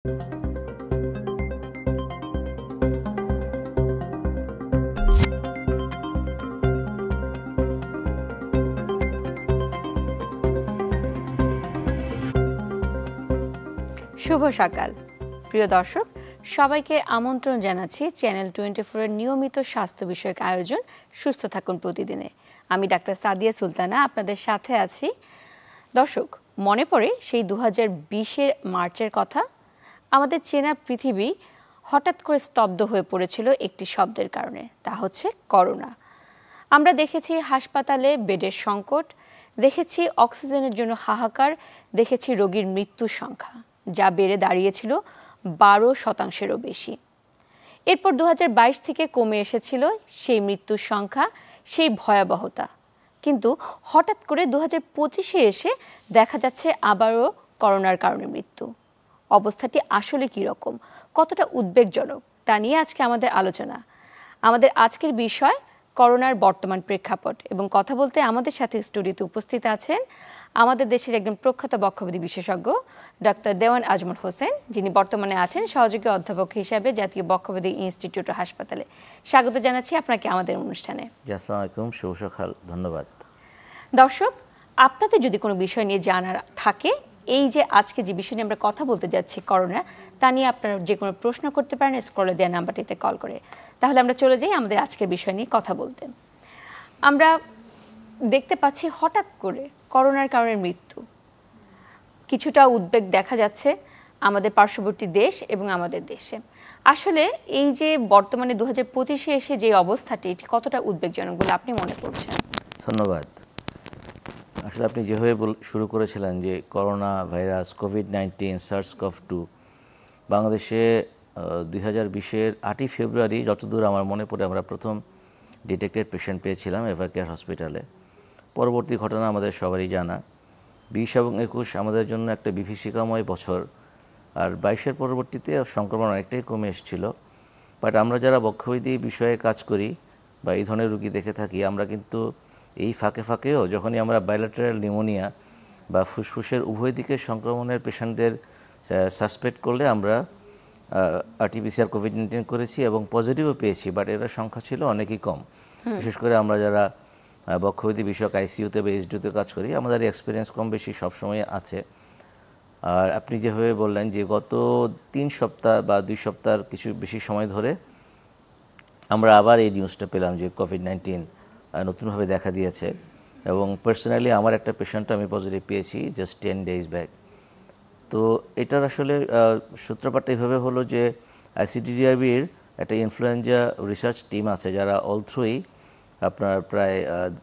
শুভ সকাল প্রিয় দর্শক, সবাইকে আমন্ত্রণ জানাচ্ছি চ্যানেল 24 এর নিয়মিত স্বাস্থ্য বিষয়ক আয়োজন সুস্থ থাকুন প্রতিদিনে। আমি ডাক্তার সাদিয়া সুলতানা আপনাদের সাথে আছি। দর্শক, মনে পড়ে সেই 2020-এর মার্চের কথা। আমাদের চেনা পৃথিবী হঠাৎ করে স্তব্ধ হয়ে পড়েছিল একটি শব্দের কারণে, তা হচ্ছে করোনা। আমরা দেখেছি হাসপাতালে বেডের সংকট, দেখেছি অক্সিজেনের জন্য হাহাকার, দেখেছি রোগীর মৃত্যুর সংখ্যা যা বেড়ে দাঁড়িয়েছিল 12%-এরও বেশি। এরপর 2022 থেকে কমে এসেছিল সেই মৃত্যুর সংখ্যা, সেই ভয়াবহতা। কিন্তু হঠাৎ করে 2025-এ এসে দেখা যাচ্ছে আবারও করোনার কারণে মৃত্যু। অবস্থাটি আসলে কীরকম, কতটা উদ্বেগজনক, তা নিয়ে আজকে আমাদের আলোচনা। আমাদের আজকের বিষয় করোনার বর্তমান প্রেক্ষাপট, এবং কথা বলতে আমাদের সাথে স্টুডিওতে উপস্থিত আছেন আমাদের দেশের একজন প্রখ্যাত বক্ষব্যাধি বিশেষজ্ঞ ডক্টর দেওয়ান আজমল হোসেন, যিনি বর্তমানে আছেন সহযোগী অধ্যাপক হিসাবে জাতীয় বক্ষব্যাধি ইনস্টিটিউট ও হাসপাতালে। স্বাগত জানাচ্ছি আপনাকে আমাদের অনুষ্ঠানে। আসসালামু আলাইকুম, শুভ সকাল, ধন্যবাদ। দর্শক, আপনাদের যদি কোনো বিষয় নিয়ে জানার থাকে, এই যে আজকে যে বিষয় নিয়ে আমরা কথা বলতে যাচ্ছি করোনা, তা নিয়ে আপনারা যে কোনো প্রশ্ন করতে পারেন স্ক্রলে দেওয়া নাম্বারটিতে কল করে। তাহলে আমরা চলে যাই আমাদের আজকের বিষয় নিয়ে কথা বলতে। আমরা দেখতে পাচ্ছি হঠাৎ করে করোনার কারণে মৃত্যু, কিছুটা উদ্বেগ দেখা যাচ্ছে আমাদের পার্শ্ববর্তী দেশ এবং আমাদের দেশে। আসলে এই যে বর্তমানে 2025-এ এসে যে অবস্থাটি, এটি কতটা উদ্বেগজনক বলে আপনি মনে করছেন? ধন্যবাদ। আসলে আপনি যেভাবে শুরু করেছিলেন যে করোনা ভাইরাস কোভিড-19 SARS-CoV-2 বাংলাদেশে 2020-এর 8ই ফেব্রুয়ারি যতদূর আমার মনে পড়ে আমরা প্রথম ডিটেক্টেড পেশেন্ট পেয়েছিলাম এভারকেয়ার হসপিটালে। পরবর্তী ঘটনা আমাদের সবারই জানা। 20 এবং 21 আমাদের জন্য একটা বিভীষিকাময় বছর, আর 22-এর পরবর্তীতে সংক্রমণ অনেকটাই কমে এসেছিল। বাট আমরা যারা বক্ষব্যাধি বিষয়ে কাজ করি বা এই ধরনের রোগী দেখে থাকি, আমরা কিন্তু এই ফাঁকেও যখনই আমরা বাইলেটারাল নিউমোনিয়া বা ফুসফুসের উভয় দিকে সংক্রমণের পেশেন্টদের সাসপেক্ট করলে আমরা RT-PCR কোভিড-19 করেছি এবং পজিটিভও পেয়েছি, বাট এর সংখ্যা ছিল অনেকই কম। বিশেষ করে আমরা যারা বক্ষব্যাধি বিষয়ক আইসিইউতে বা এইচডিউতে কাজ করি, আমাদের এক্সপিরিয়েন্স কম বেশি সবসময় আছে। আর আপনি যেভাবে বললেন যে গত 3 সপ্তাহ বা 2 সপ্তাহের কিছু বেশি সময় ধরে আমরা আবার এই নিউজটা পেলাম যে কোভিড-19 নতুনভাবে দেখা দিয়েছে, এবং পার্সোনালি আমার একটা পেশেন্ট আমি পজিটিভ পেয়েছি জাস্ট 10 days ব্যাক। তো এটার আসলে সূত্রপাতটা এইভাবে হলো যে ICDDRBর একটা ইনফ্লুয়েঞ্জা রিসার্চ টিম আছে, যারা অল থ্রুই আপনার প্রায়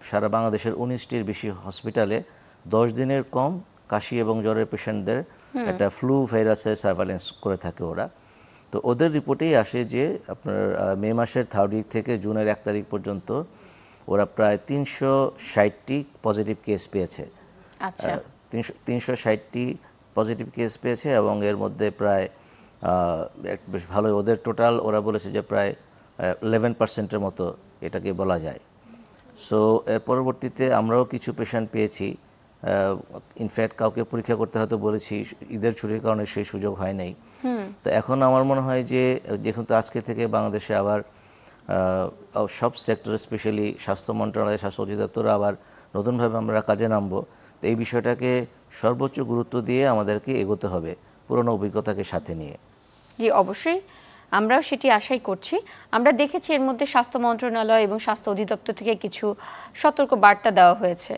সারা বাংলাদেশের 19টির বেশি হসপিটালে 10 দিনের কম কাশি এবং জ্বরের পেশেন্টদের একটা ফ্লু ভাইরাসের সার্ভেলেন্স করে থাকে ওরা। তো ওদের রিপোর্টেই আসে যে আপনার মে মাসের 3rd উইক থেকে জুনের 1 তারিখ পর্যন্ত ওরা প্রায় 360টি পজিটিভ কেস পেয়েছে। আচ্ছা, 360টি পজিটিভ কেস পেয়েছে, এবং এর মধ্যে প্রায় বেশ ভালোই ওদের টোটাল ওরা বলেছে যে প্রায় 11%-এর মতো এটাকে বলা যায়। সো এর পরবর্তীতে আমরাও কিছু পেশেন্ট পেয়েছি। ইনফ্যাক্ট কাউকে পরীক্ষা করতে হয়তো বলেছি, ঈদের ছুটির কারণে সেই সুযোগ হয় নাই। তো এখন আমার মনে হয় যে যেহেতু আজকে থেকে বাংলাদেশে আবার সব সেক্টর, স্পেশালি স্বাস্থ্য মন্ত্রণালয়, স্বাস্থ্য অধিদপ্তর আবার নতুনভাবে আমরা কাজে নামবো। তো এই বিষয়টাকে সর্বোচ্চ গুরুত্ব দিয়ে আমাদেরকে এগোতে হবে, পুরনো অভিজ্ঞতাকে সাথে নিয়ে। জি, অবশ্যই আমরাও সেটি আশাই করছি। আমরা দেখেছি এর মধ্যে স্বাস্থ্য মন্ত্রণালয় এবং স্বাস্থ্য অধিদপ্তর থেকে কিছু সতর্ক বার্তা দেওয়া হয়েছে।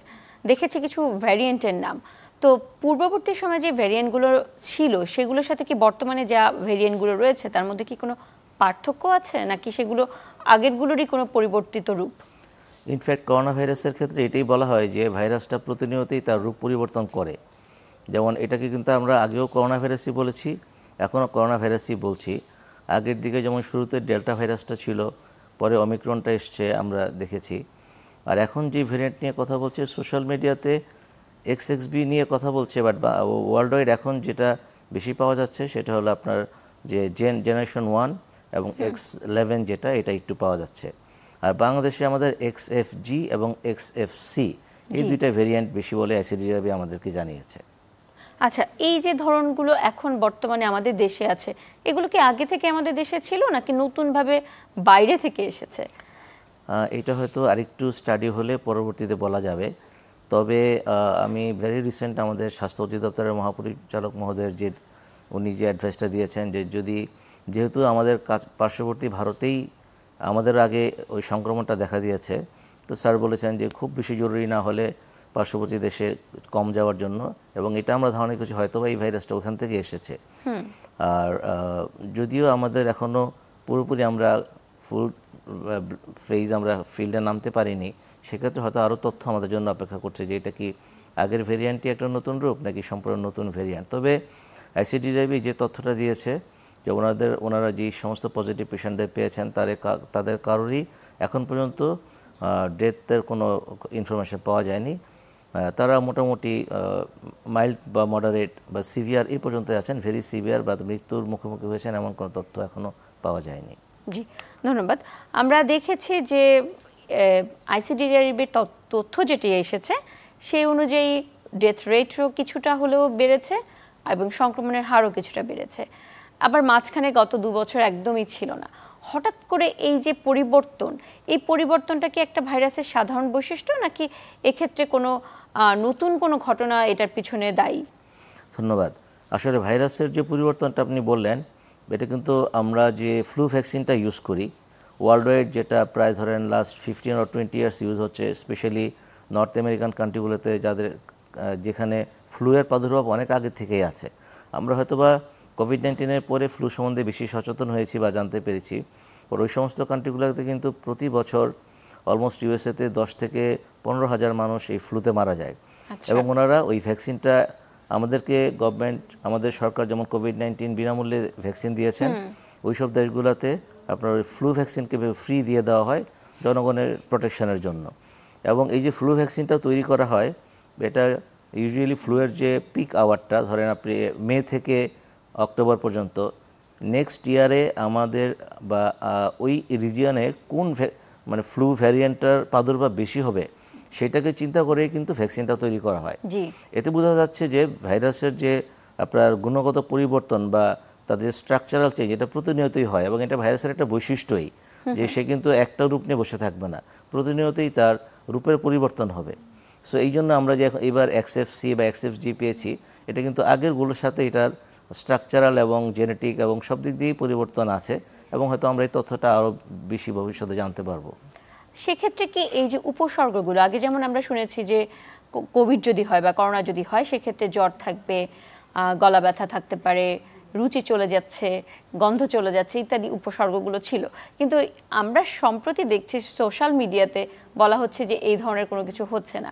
দেখেছি কিছু ভ্যারিয়েন্টের নাম। তো পূর্ববর্তী সময়ে যে ভ্যারিয়েন্টগুলো ছিল সেগুলোর সাথে কি বর্তমানে যা ভ্যারিয়েন্টগুলো রয়েছে তার মধ্যে কি কোনো পার্থক্য আছে, নাকি সেগুলো আগেরগুলোরই কোনো পরিবর্তিত রূপ? ইনফ্যাক্ট করোনা ভাইরাসের ক্ষেত্রে এটাই বলা হয় যে ভাইরাসটা প্রতিনিয়তই তার রূপ পরিবর্তন করে। যেমন এটাকে কিন্তু আমরা আগেও করোনা ভাইরাসই বলেছি, এখনও করোনা ভাইরাসই বলছি। আগের দিকে যেমন শুরুতে ডেল্টা ভাইরাসটা ছিল, পরে অমিক্রনটা এসছে আমরা দেখেছি। আর এখন যে ভেরিয়েন্ট নিয়ে কথা বলছে সোশ্যাল মিডিয়াতে XXB নিয়ে কথা বলছে, বাট ওয়ার্ল্ড ওয়াইড এখন যেটা বেশি পাওয়া যাচ্ছে সেটা হলো আপনার যে জেনারেশন 1 এবং X11 যেটা, এটা একটু পাওয়া যাচ্ছে। আর বাংলাদেশে আমাদের XFG এবং XFC এই দুইটা ভেরিয়েন্ট বেশি বলে ICDRB আমাদেরকে জানিয়েছে। আচ্ছা, এই যে ধরনগুলো এখন বর্তমানে আমাদের দেশে আছে, এগুলো কি আগে থেকে আমাদের দেশে ছিল নাকি নতুনভাবে বাইরে থেকে এসেছে? এটা হয়তো আরেকটু স্টাডি হলে পরবর্তীতে বলা যাবে। তবে আমি ভেরি রিসেন্ট আমাদের স্বাস্থ্য অধিদপ্তরের মহাপরিচালক মহোদয়ের যে উনি যে অ্যাডভাইসটা দিয়েছেন যে যেহেতু আমাদের পার্শ্ববর্তী ভারতেই আমাদের আগে ওই সংক্রমণটা দেখা দিয়েছে, তো স্যার বলেছেন যে খুব বেশি জরুরি না হলে পার্শ্ববর্তী দেশে কম যাওয়ার জন্য, এবং এটা আমরা ধারণা করছি হয়তো বা এই ভাইরাসটা ওখান থেকে এসেছে। আর যদিও আমাদের এখনও পুরোপুরি আমরা ফুল ফ্রেজ আমরা ফিল্ডে নামতে পারিনি, সেক্ষেত্রে হয়তো আরও তথ্য আমাদের জন্য অপেক্ষা করছে যে এটা কি আগের ভেরিয়েন্টই একটা নতুন রূপ নাকি সম্পূর্ণ নতুন ভেরিয়েন্ট। তবে আইসিডিআরবি যে তথ্যটা দিয়েছে যে ওনারা যে সমস্ত পজিটিভ পেশেন্টদের পেয়েছেন তাদের কারোরই এখন পর্যন্ত ডেথের কোনো ইনফরমেশন পাওয়া যায়নি। তারা মোটামুটি মাইল্ড বা মডারেট বা সিভিয়ার এই পর্যন্ত আছেন, ভেরি সিভিয়ার বা মৃত্যুর মুখোমুখি হয়েছেন এমন কোনো তথ্য এখনও পাওয়া যায়নি। জি, ধন্যবাদ। আমরা দেখেছি যে আইসিডিআরবির তথ্য যেটি এসেছে সেই অনুযায়ী ডেথ রেটও কিছুটা হলেও বেড়েছে এবং সংক্রমণের হারও কিছুটা বেড়েছে। আবার মাঝখানে গত 2 বছর একদমই ছিল না। হঠাৎ করে এই যে পরিবর্তন, এই পরিবর্তনটা কি একটা ভাইরাসের সাধারণ বৈশিষ্ট্য নাকি এক্ষেত্রে কোনো নতুন কোনো ঘটনা এটার পিছনে দায়ী? ধন্যবাদ। আসলে ভাইরাসের যে পরিবর্তনটা আপনি বললেন, এটা কিন্তু আমরা যে ফ্লু ভ্যাকসিনটা ইউজ করি ওয়ার্ল্ড ওয়াইড, যেটা প্রায় ধরেন লাস্ট 15 or 20 ইয়ার্স ইউজ হচ্ছে, স্পেশালি নর্থ আমেরিকান কান্ট্রিগুলোতে যেখানে ফ্লুয়ের প্রাদুর্ভাব অনেক আগে থেকেই আছে। আমরা হয়তোবা কোভিড-19-এর পরে ফ্লু সম্বন্ধে বেশি সচেতন হয়েছি বা জানতে পেরেছি, আর ওই সমস্ত কান্ট্রিগুলোতে কিন্তু প্রতি বছর অলমোস্ট ইউএসএতে 10 থেকে 15,000 মানুষ এই ফ্লুতে মারা যায়। এবং ওনারা ওই ভ্যাকসিনটা আমাদেরকে গভর্নমেন্ট, আমাদের সরকার যেমন কোভিড-19 বিনামূল্যে ভ্যাকসিন দিয়েছেন, ওই সব দেশগুলোতে আপনার ওই ফ্লু ভ্যাকসিনকে ফ্রি দিয়ে দেওয়া হয় জনগণের প্রোটেকশনের জন্য। এবং এই যে ফ্লু ভ্যাকসিনটা তৈরি করা হয়, এটা ইউজুয়ালি ফ্লুয়ের যে পিক আওয়ারটা ধরেন আপনি মে থেকে অক্টোবর পর্যন্ত, নেক্সট ইয়ারে আমাদের বা ওই রিজিয়নে কোন মানে ফ্লু ভ্যারিয়েন্টটার প্রাদুর্ভাব বেশি হবে সেটাকে চিন্তা করেই কিন্তু ভ্যাকসিনটা তৈরি করা হয়। এতে বোঝা যাচ্ছে যে ভাইরাসের যে আপনার গুণগত পরিবর্তন বা তাদের স্ট্রাকচারাল চেঞ্জ এটা প্রতিনিয়তই হয়, এবং এটা ভাইরাসের একটা বৈশিষ্ট্যই যে সে কিন্তু একটা রূপ নিয়ে বসে থাকবে না, প্রতিনিয়তই তার রূপের পরিবর্তন হবে। সো এই জন্য আমরা যে এবার XFC বা XFG পেয়েছি, এটা কিন্তু আগেরগুলোর সাথে এটার স্ট্রাকচারাল এবং জেনেটিক এবং সব দিক দিয়েই পরিবর্তন আছে, এবং হয়তো আমরা এই তথ্যটা আরও বেশি ভবিষ্যতে জানতে পারবো। সেক্ষেত্রে কি এই যে উপসর্গগুলো, আগে যেমন আমরা শুনেছি যে কোভিড যদি হয় বা করোনা যদি হয় সেক্ষেত্রে জ্বর থাকবে, গলা ব্যথা থাকতে পারে, রুচি চলে যাচ্ছে, গন্ধ চলে যাচ্ছে ইত্যাদি উপসর্গগুলো ছিল, কিন্তু আমরা সম্প্রতি দেখছি সোশ্যাল মিডিয়াতে বলা হচ্ছে যে এই ধরনের কোনো কিছু হচ্ছে না।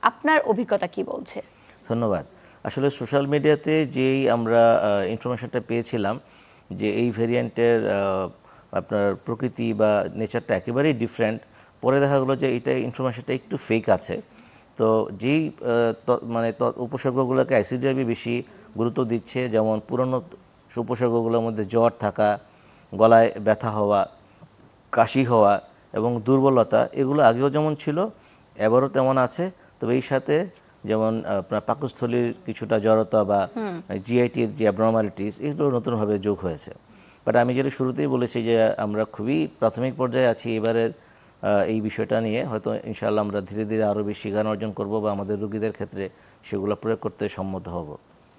আপনার অভিজ্ঞতা কি বলছে? ধন্যবাদ। আসলে সোশ্যাল মিডিয়াতে যেই আমরা ইনফরমেশনটা পেয়েছিলাম যে এই ভেরিয়েন্টের আপনার প্রকৃতি বা নেচারটা একেবারেই ডিফারেন্ট, পরে দেখা গেলো যে এটা ইনফরমেশনটা একটু ফেক আছে। তো যেই মানে উপসর্গগুলোকে আইসিডিআরবি বেশি গুরুত্ব দিচ্ছে, যেমন পুরনো উপসর্গগুলোর মধ্যে জ্বর থাকা, গলায় ব্যথা হওয়া, কাশি হওয়া এবং দুর্বলতা, এগুলো আগেও যেমন ছিল এবারও তেমন আছে। তবে এই সাথে যেমন আপনার পাকস্থলীর কিছুটা জড়তা বা জিআইটির যে অ্যাবনর্মালিটিস, এগুলো নতুনভাবে যোগ হয়েছে। বাট আমি যেটা শুরুতেই বলেছি যে আমরা খুবই প্রাথমিক পর্যায়ে আছি এবারের এই বিষয়টা নিয়ে। হয়তো ইনশাআল্লাহ আমরা ধীরে ধীরে আরও বেশি জ্ঞান অর্জন করব বা আমাদের রোগীদের ক্ষেত্রে সেগুলো প্রয়োগ করতে সম্মত হব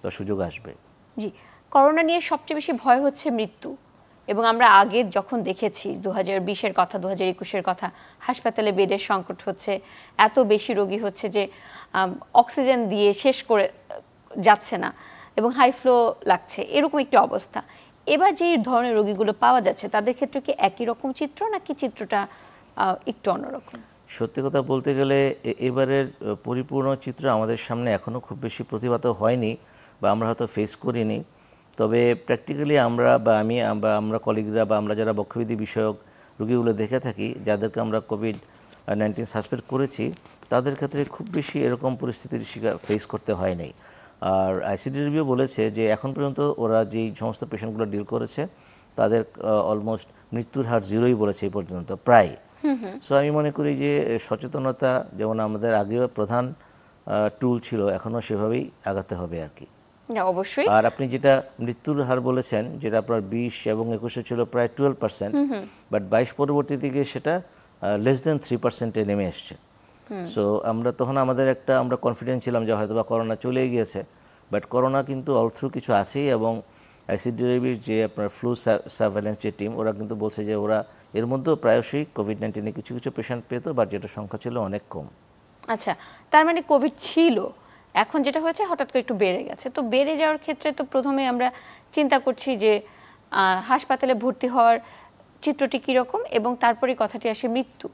বা সুযোগ আসবে। জি, করোনা নিয়ে সবচেয়ে বেশি ভয় হচ্ছে মৃত্যু, এবং আমরা আগে যখন দেখেছি 2020-এর কথা, 2021-এর কথা, হাসপাতালে বেডের সংকট হচ্ছে, এত বেশি রোগী হচ্ছে যে অক্সিজেন দিয়ে শেষ করে যাচ্ছে না এবং হাই ফ্লো লাগছে, এরকম একটি অবস্থা। এবার যে ধরনের রোগীগুলো পাওয়া যাচ্ছে তাদের ক্ষেত্রে কি একই রকম চিত্র নাকি চিত্রটা একটু অন্যরকম? সত্যি কথা বলতে গেলে এবারের পরিপূর্ণ চিত্র আমাদের সামনে এখনও খুব বেশি প্রতিভাত হয়নি বা আমরা হয়তো ফেস করিনি। তবে প্র্যাকটিক্যালি আমরা বা আমরা কলিগরা বা আমরা যারা বক্ষবিধি বিষয়ক রোগীগুলো দেখে থাকি, যাদেরকে আমরা কোভিড-19 সাসপেক্ট করেছি, তাদের ক্ষেত্রে খুব বেশি এরকম পরিস্থিতির ফেস করতে হয় নাই। আর আইসিডিআরবিও বলেছে যে এখন পর্যন্ত ওরা যেই সমস্ত পেশেন্টগুলো ডিল করেছে তাদের অলমোস্ট মৃত্যুর হার জিরোই বলেছে এই পর্যন্ত প্রায়। সো আমি মনে করি যে সচেতনতা যেমন আমাদের আগেও প্রধান টুল ছিল, এখনও সেভাবেই আগাতে হবে আর কি। অবশ্যই। আর আপনি যেটা মৃত্যুর হার বলেছেন, যেটা আপনার 20 এবং 21-এ ছিল প্রায় 12%, বাট 22 পরবর্তী দিকে সেটা লেস দেন 3%-এ নেমে এসছে। সো আমরা তখন আমরা কনফিডেন্ট ছিলাম যে হয়তো বা করোনা চলেই গিয়েছে, বাট করোনা কিন্তু অল থ্রু কিছু আছেই। এবং আইসিডিআরবির যে আপনার ফ্লু সার্ভেলেন্স যে টিম, ওরা কিন্তু বলছে যে ওরা এর মধ্যেও প্রায়শই কোভিড-19 কিছু কিছু পেশেন্ট পেত, বাট যেটা সংখ্যা ছিল অনেক কম। আচ্ছা, তার মানে কোভিড ছিল, এখন যেটা হয়েছে হঠাৎ করে একটু বেড়ে গেছে। তো বেড়ে যাওয়ার ক্ষেত্রে তো প্রথমে আমরা চিন্তা করছি যে হাসপাতালে ভর্তি হওয়ার চিত্রটি কীরকম, এবং তারপরে কথাটি আসে মৃত্যু।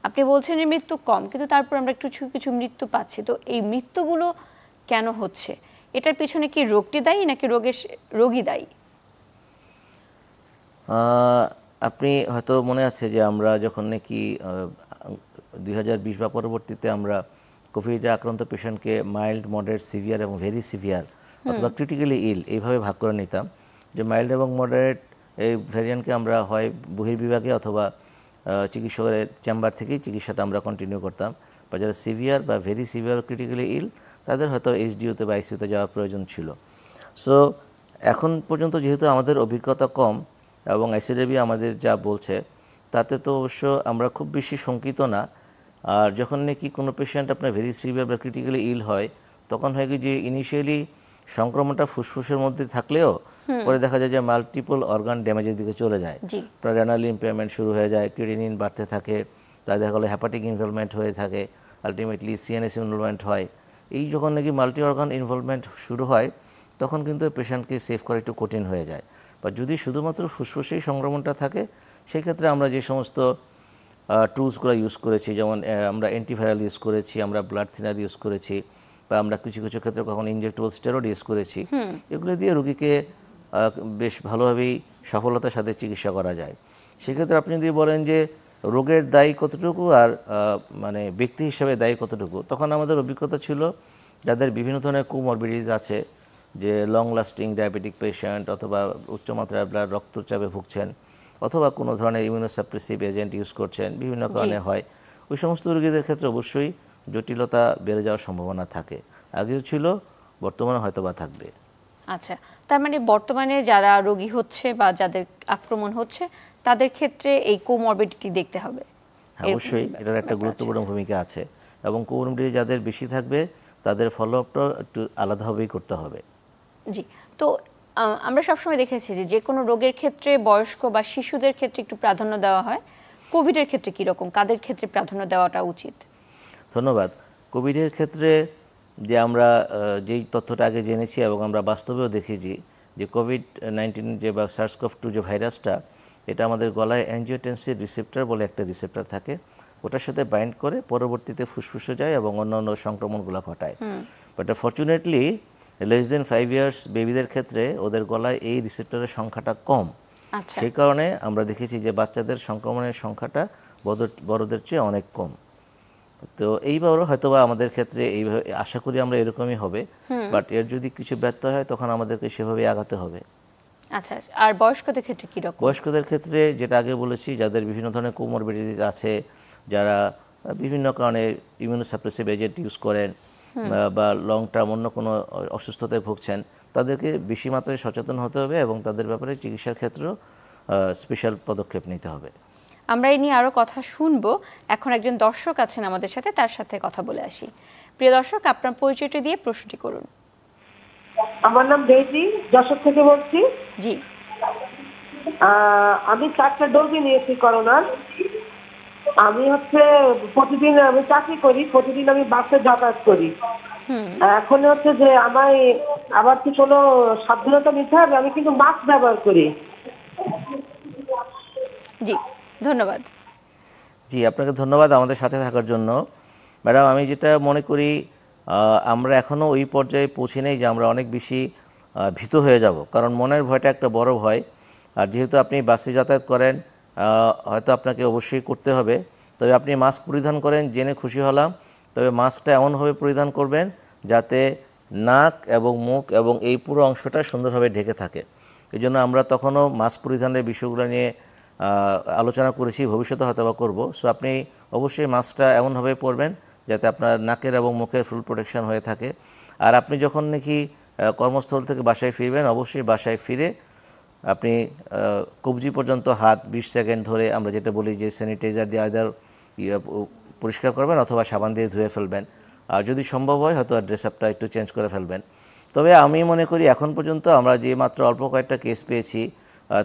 আপনি বলছেন যে মৃত্যু কম, কিন্তু তারপর আমরা একটু কিছু মৃত্যু পাচ্ছি। তো এই মৃত্যুগুলো কেন হচ্ছে? এটার পিছনে কি রোগটি দায়ী নাকি রোগী দায়ী? আপনি হয়তো মনে আছে যে আমরা যখন নাকি 2020 বা পরবর্তীতে আমরা কোভিডে আক্রান্ত পেশেন্টকে মাইল্ড, মডারেট, সিভিয়ার এবং ভেরি সিভিয়ার অথবা ক্রিটিক্যালি ইল এইভাবে ভাগ করে নিতাম। যে মাইল্ড এবং মডারেট এই ভ্যারিয়েন্টকে আমরা হয় বহির্বিভাগে অথবা চিকিৎসকের চেম্বার থেকেই চিকিৎসাটা আমরা কন্টিনিউ করতাম, বা যারা সিভিয়ার বা ভেরি সিভিয়ার ক্রিটিক্যালি ইল তাদের হয়তো এইচডিইউতে বা আইসিইউতে যাওয়ার প্রয়োজন ছিল। সো এখন পর্যন্ত যেহেতু আমাদের অভিজ্ঞতা কম এবং আইসিডিআরবি আমাদের যা বলছে তাতে তো অবশ্য আমরা খুব বেশি শঙ্কিত না। আর যখন নাকি কোনো পেশেন্ট আপনার ভেরি সিভিয়ার বা ক্রিটিক্যালি ইল হয়, তখন হয় কি যে ইনিশিয়ালি সংক্রমণটা ফুসফুসের মধ্যে থাকলেও পরে দেখা যায় যে মাল্টিপল অর্গান ড্যামেজের দিকে চলে যায়। রেনাল ইমপেয়ারমেন্ট শুরু হয়ে যায়, ক্রিয়েটিনিন বাড়তে থাকে, তাই দেখা গেলো হ্যাপাটিক ইনভলভমেন্ট হয়ে থাকে, আলটিমেটলি সিএনএস ইনভলভমেন্ট হয়। এই যখন নাকি মাল্টি অর্গান ইনভলভমেন্ট শুরু হয় তখন কিন্তু পেশেন্টকে সেভ করা একটু কঠিন হয়ে যায়। বা যদি শুধুমাত্র ফুসফুসেই সংক্রমণটা থাকে, সেই ক্ষেত্রে আমরা যে সমস্ত টুলসগুলো ইউজ করেছি, যেমন আমরা অ্যান্টিভাইরাল ইউজ করেছি, আমরা ব্লাড থিনার ইউজ করেছি, বা আমরা কিছু কিছু ক্ষেত্রে কখন ইনজেক্টেবল স্টেরয়েড ইউজ করেছি, এগুলো দিয়ে রোগীকে বেশ ভালোভাবেই সফলতার সাথে চিকিৎসা করা যায়। সেক্ষেত্রে আপনি যদি বলেন যে রোগের দায়ী কতটুকু আর মানে ব্যক্তি হিসেবে দায়ী কতটুকু, তখন আমাদের অভিজ্ঞতা ছিল যাদের বিভিন্ন ধরনের কোমরবিডিজ আছে, যে লং লাস্টিং ডায়াবেটিক পেশেন্ট অথবা উচ্চমাত্রার ব্লাড রক্তচাপে ভুগছেন অথবা কোনো ধরনের ইমিউনোসাপ্রেসিভ এজেন্ট ইউজ করছেন, বিভিন্ন কারণে হয়, ওই সমস্ত রোগীদের ক্ষেত্রে অবশ্যই জটিলতা বেড়ে যাওয়ার সম্ভাবনা থাকে। আগেও ছিল, বর্তমানে হয়তো বা থাকবে। আচ্ছা, তার মানে বর্তমানে যারা রোগী হচ্ছে বা যাদের আক্রমণ হচ্ছে তাদের ক্ষেত্রে এই কোমরবিডিটি দেখতে হবে। অবশ্যই এটার একটা গুরুত্বপূর্ণ ভূমিকা আছে, এবং কোমরবিডিটি যাদের বেশি থাকবে তাদের ফলো আপটা একটু আলাদাভাবেই করতে হবে। জি, তো আমরা সবসময় দেখেছি যে কোনো রোগের ক্ষেত্রে বয়স্ক বা শিশুদের ক্ষেত্রে একটু প্রাধান্য দেওয়া হয়। কোভিডের ক্ষেত্রে কীরকম, কাদের ক্ষেত্রে প্রাধান্য দেওয়াটা উচিত? ধন্যবাদ। কোভিডের ক্ষেত্রে যে আমরা যেই তথ্যটা আগে জেনেছি এবং আমরা বাস্তবেও দেখেছি যে কোভিড-19 যে বা SARS-CoV-2 যে ভাইরাসটা, এটা আমাদের গলায় অ্যাঞ্জিওটেনসিন রিসেপ্টর বলে একটা রিসেপ্টর থাকে, ওটার সাথে বাইন্ড করে পরবর্তীতে ফুসফুসে যায় এবং অন্যান্য সংক্রমণগুলো ঘটায়। But fortunately less than 5 years বেবিদের ক্ষেত্রে ওদের গলায় এই রিসেপ্টরের সংখ্যাটা কম। সেই কারণে আমরা দেখেছি যে বাচ্চাদের সংক্রমণের সংখ্যাটা বড়দের চেয়ে অনেক কম। তো এইবারও হয়তোবা আমাদের ক্ষেত্রে এইভাবে আশা করি আমরা এরকমই হবে, বাট এর যদি কিছু ব্যর্থ হয় তখন আমাদেরকে সেভাবেই আগাতে হবে। আচ্ছা, আর বয়স্কদের ক্ষেত্রে কি রকম? বয়স্কদের ক্ষেত্রে যেটা আগে বলেছি, যাদের বিভিন্ন ধরনের কোমরবিডিটিস আছে, যারা বিভিন্ন কারণে ইমিউনোসাপ্রেসিভ এজেন্ট ইউজ করেন বা লং টার্ম অন্য কোনো অসুস্থতায় ভুগছেন, তাদেরকে বেশি মাত্রায় সচেতন হতে হবে এবং তাদের ব্যাপারে চিকিৎসার ক্ষেত্রেও স্পেশাল পদক্ষেপ নিতে হবে। আমরা এই নিয়ে আরও কথা শুনবো। এখন একজন দর্শক আছেন আমাদের সাথে, তার সাথে কথা বলে আসি। প্রিয় দর্শক, আপনার পরিচয়টি দিয়ে প্রশ্নটি করুন। আমার নাম বেজি, যশোর থেকে বলছি। জি, আমি 4টা ডোজই নিয়েছি করোনার। আমি প্রতিদিন আমি চাকরি করি, প্রতিদিন আমি বাসে যাতায়াত করি। এখন যে আমায় আবার কি কোনো সাবধানতা নিতে হবে? আমি কিন্তু মাস্ক ব্যবহার করি। জি, ধন্যবাদ। জি, আপনাকে ধন্যবাদ আমাদের সাথে থাকার জন্য। ম্যাডাম, আমি যেটা মনে করি আমরা এখনও ওই পর্যায়ে পৌঁছে নেই যে আমরা অনেক বেশি ভীত হয়ে যাব, কারণ মনের ভয়টা একটা বড় ভয়। আর যেহেতু আপনি বাসে যাতায়াত করেন, হয়তো আপনাকে অবশ্যই করতে হবে, তবে আপনি মাস্ক পরিধান করেন জেনে খুশি হলাম। তবে মাস্কটা এমনভাবে পরিধান করবেন যাতে নাক এবং মুখ এবং এই পুরো অংশটা সুন্দরভাবে ঢেকে থাকে। এই জন্য আমরা তখনও মাস্ক পরিধানের বিষয়গুলো নিয়ে আলোচনা করেছি, ভবিষ্যতে হয়তো বা করবো। সো আপনি অবশ্যই মাস্কটা এমনভাবে পরবেন যাতে আপনার নাকের এবং মুখের ফুল প্রোটেকশন হয়ে থাকে। আর আপনি যখন নাকি কর্মস্থল থেকে বাসায় ফিরবেন, অবশ্যই বাসায় ফিরে আপনি কবজি পর্যন্ত হাত 20 সেকেন্ড ধরে, আমরা যেটা বলি যে স্যানিটাইজার দিয়ে আইদার পরিষ্কার করবেন অথবা সাবান দিয়ে ধুয়ে ফেলবেন। আর যদি সম্ভব হয় হয়তো ড্রেস আপটা একটু চেঞ্জ করে ফেলবেন। তবে আমি মনে করি এখন পর্যন্ত আমরা যে মাত্র অল্প কয়েকটা কেস পেয়েছি,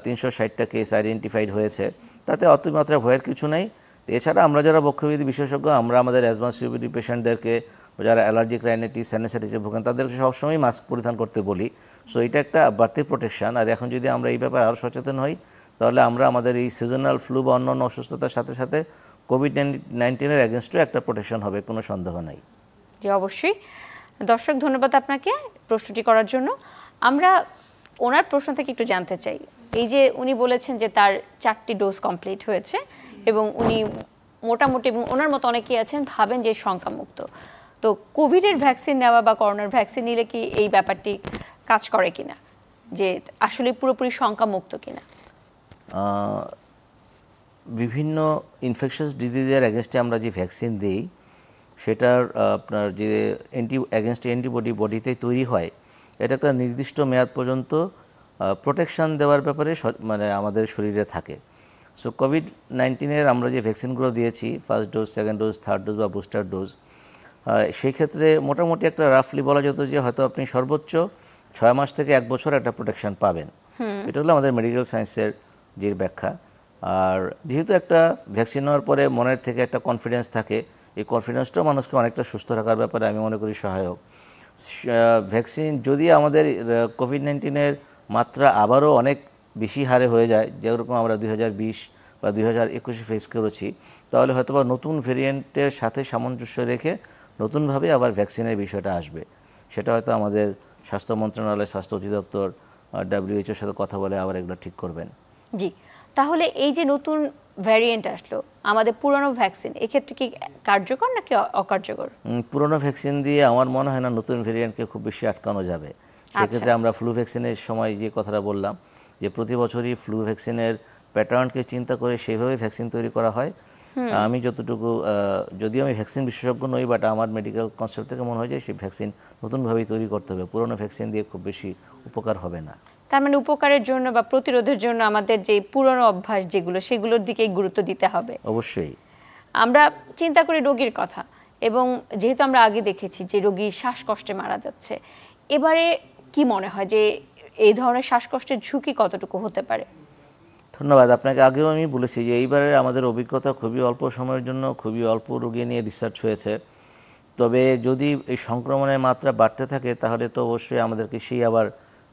360টা কেস আইডেন্টিফাইড হয়েছে, তাতে অতিমাত্রা ভয়ের কিছু নেই। এছাড়া আমরা যারা বক্ষবিধি বিশেষজ্ঞ, আমরা আমাদের অ্যাজমা সিওপিডি পেশেন্টদেরকে, যারা অ্যালার্জিক রাইনাইটিস সাইনাসাইটিসে ভোগেন, তাদেরকে সবসময় মাস্ক পরিধান করতে বলি। সো এটা একটা বাড়তি প্রোটেকশন। আর এখন যদি আমরা এই ব্যাপারে আরও সচেতন হই, তাহলে আমরা আমাদের এই সিজনাল ফ্লু বা অন্যান্য অসুস্থতার সাথে সাথে কোভিড-19 এগেনস্টও একটা প্রোটেকশন হবে, কোনো সন্দেহ নাই। জি অবশ্যই। দর্শক ধন্যবাদ আপনাকে প্রশ্নটি করার জন্য। আমরা ওনার প্রশ্ন থেকে একটু জানতে চাই, এই যে উনি বলেছেন যে তার 4টি ডোজ কমপ্লিট হয়েছে এবং উনি মোটামুটি, এবং ওনার মতো অনেকেই আছেন ভাবেন যে শঙ্কামুক্ত, তো কোভিডের ভ্যাকসিন নেওয়া বা করোনার ভ্যাকসিন নিলে কি এই ব্যাপারটি কাজ করে কিনা, যে আসলে পুরোপুরি শঙ্কামুক্ত কিনা? বিভিন্ন ইনফেকশাস ডিজিজের এগেনস্টে আমরা যে ভ্যাকসিন দিই, সেটার আপনার যে এগেনস্ট অ্যান্টিবডি বডিতে তৈরি হয়, এটা একটা নির্দিষ্ট মেয়াদ পর্যন্ত প্রোটেকশন দেওয়ার ব্যাপারে মানে আমাদের শরীরে থাকে। সো কোভিড-19 আমরা যে ভ্যাকসিনগুলো দিয়েছি, first dose, second dose, third dose বা বুস্টার ডোজ, সেই ক্ষেত্রে মোটামুটি একটা রাফলি বলা যেত যে হয়তো আপনি সর্বোচ্চ 6 মাস থেকে 1 বছর একটা প্রোটেকশন পাবেন। এটা হলো আমাদের মেডিকেল সায়েন্সের যে ব্যাখ্যা। আর যেহেতু একটা ভ্যাকসিন নেওয়ার পরে মনের থেকে একটা কনফিডেন্স থাকে, এই কনফিডেন্সটাও মানুষকে অনেকটা সুস্থ রাখার ব্যাপারে আমি মনে করি সহায়ক। ভ্যাকসিন যদি আমাদের কোভিড-19 মাত্রা আবারও অনেক বেশি হারে হয়ে যায়, যেরকম আমরা 2020 বা 2021 ফেস করেছি, তাহলে হয়তোবা নতুন ভেরিয়েন্টের সাথে সামঞ্জস্য রেখে নতুনভাবে আবার ভ্যাকসিনের বিষয়টা আসবে। সেটা হয়তো আমাদের স্বাস্থ্য মন্ত্রণালয়, স্বাস্থ্য অধিদপ্তর, WHO সাথে কথা বলে আবার এগুলো ঠিক করবেন। জি, তাহলে এই যে নতুন ভ্যারিয়েন্ট আসলো, আমাদের পুরনো ভ্যাকসিন এক্ষেত্রে কি কার্যকর নাকি অকার্যকর? পুরনো ভ্যাকসিন দিয়ে আমার মনে হয় না নতুন ভেরিয়েন্টকে খুব বেশি আটকানো যাবে। সেক্ষেত্রে আমরা ফ্লু ভ্যাকসিনের সময় যে কথাটা বললাম, যে প্রতি বছরই ফ্লু ভ্যাকসিনের প্যাটার্নকে চিন্তা করে সেইভাবে ভ্যাকসিন তৈরি করা হয়। আমি যতটুকু, যদিও আমি ভ্যাকসিন বিশেষজ্ঞ নই, বাট আমার মেডিকেল কনসেপ্ট থেকে মনে হয় যে সেই ভ্যাকসিন নতুনভাবেই তৈরি করতে হবে, পুরনো ভ্যাকসিন দিয়ে খুব বেশি উপকার হবে না। তার মানে উপকারের জন্য বা প্রতিরোধের জন্য আমাদের যে পুরনো অভ্যাস যেগুলো, সেগুলোর দিকেই গুরুত্ব দিতে হবে। অবশ্যই আমরা চিন্তা করি রোগীর কথা, এবং যেহেতু আমরা আগে দেখেছি যে রোগী শ্বাসকষ্টে মারা যাচ্ছে, এবারে কি মনে হয় যে এই ধরনের শ্বাসকষ্টের ঝুঁকি কতটুকু হতে পারে? ধন্যবাদ আপনাকে। আগেও আমি বলেছি যে এইবারে আমাদের অভিজ্ঞতা খুবই অল্প সময়ের জন্য, খুবই অল্প রোগী নিয়ে রিসার্চ হয়েছে। তবে যদি এই সংক্রমণের মাত্রা বাড়তে থাকে, তাহলে তো অবশ্যই আমাদেরকে সেই আবার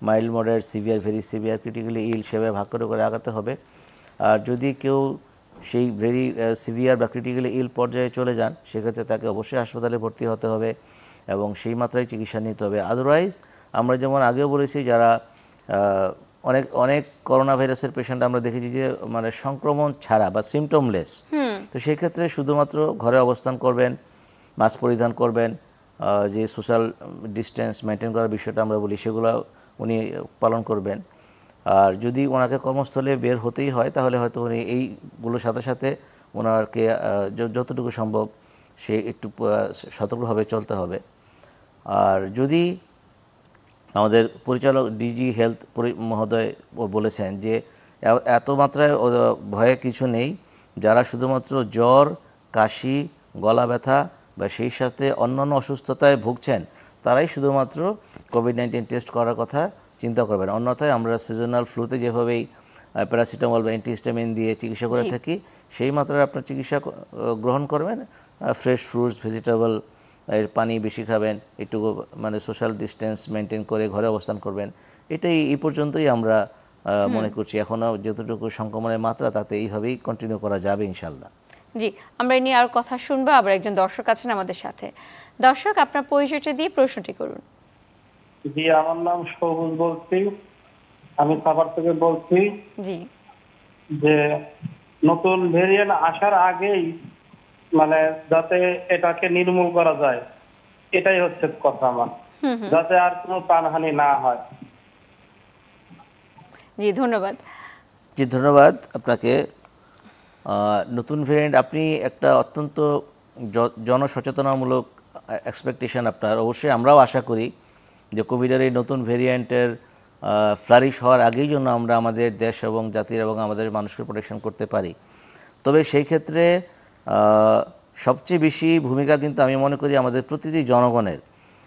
mild, moderate, severe, very severe, critically ill সেভাবে ভাগ করে করে আগাতে হবে। আর যদি কেউ সেই ভেরি সিভিয়ার বা ক্রিটিক্যালি ইল পর্যায়ে চলে যান, সেক্ষেত্রে তাকে অবশ্যই হাসপাতালে ভর্তি হতে হবে এবং সেই মাত্রায় চিকিৎসা নিতে হবে। আদারওয়াইজ আমরা যেমন আগেও বলেছি, যারা অনেক করোনা ভাইরাসের পেশেন্ট আমরা দেখেছি যে মানে সংক্রমণ ছাড়া বা সিমটমলেস, তো সেই ক্ষেত্রে শুধুমাত্র ঘরে অবস্থান করবেন, মাস্ক পরিধান করবেন, যে সোশ্যাল ডিস্টেন্স মেনটেন করার বিষয়টা আমরা বলি, সেগুলো উনি পালন করবেন। আর যদি ওনাকে কর্মস্থলে বের হতেই হয়, তাহলে হয়তো উনি এইগুলোর সাথে সাথে ওনাকে যতটুকু সম্ভব সে একটু সতর্কভাবে চলতে হবে। আর যদি আমাদের পরিচালক ডিজি হেলথ মহোদয় বলেছেন যে এত মাত্রায় ভয়ে কিছু নেই, যারা শুধুমাত্র জ্বর, কাশি, গলা ব্যথা বা সেই সাথে অন্যান্য অসুস্থতায় ভুগছেন, তারাই শুধুমাত্র কোভিড-19 টেস্ট করার কথা চিন্তা করবেন। অন্যথায় আমরা সিজনাল ফ্লুতে যেভাবেই প্যারাসিটামল বা অ্যান্টিহিস্টামিন দিয়ে চিকিৎসা করে থাকি, সেই মাত্রায় আপনার চিকিৎসা গ্রহণ করবেন। ফ্রেশ ফ্রুটস, ভেজিটেবল, এর পানি বেশি খাবেন, একটু মানে সোশ্যাল ডিস্টেন্স মেনটেন করে ঘরে অবস্থান করবেন। এটাই এই পর্যন্তই আমরা মনে করছি। এখনও যতটুকু সংক্রমণের মাত্রা, তাতে এইভাবেই কন্টিনিউ করা যাবে ইনশাল্লাহ। জি, আমরা এ নিয়ে আর কথা শুনবো। আবার একজন দর্শক আছেন আমাদের সাথে। দর্শক, আপনার পরিচয়টা দিয়ে প্রশ্নটি করুন। জি, আমার নাম সবুজ বলছি, আমি সাভার থেকে বলছি। জি, যে নতুন ভেরিয়েন্ট আসার আগেই মানে যাতে এটাকে নির্মূল করা যায়, এটাই হচ্ছে কথা আমার, যাতে আর কোনো প্রাণহানি না হয়। জি ধন্যবাদ। জি ধন্যবাদ আপনাকে। নতুন ভেরিয়েন্ট, আপনি একটা অত্যন্ত জনসচেতনামূলক এক্সপেকটেশন আপনার। অবশ্যই আমরাও আশা করি যে কোভিডের এই নতুন ভেরিয়েন্টের ফ্লারিশ হওয়ার আগেই জন্য আমরা আমাদের দেশ এবং জাতির এবং আমাদের মানুষকে প্রোটেকশন করতে পারি। তবে সেই ক্ষেত্রে সবচেয়ে বেশি ভূমিকা কিন্তু আমি মনে করি আমাদের প্রতিটি জনগণের।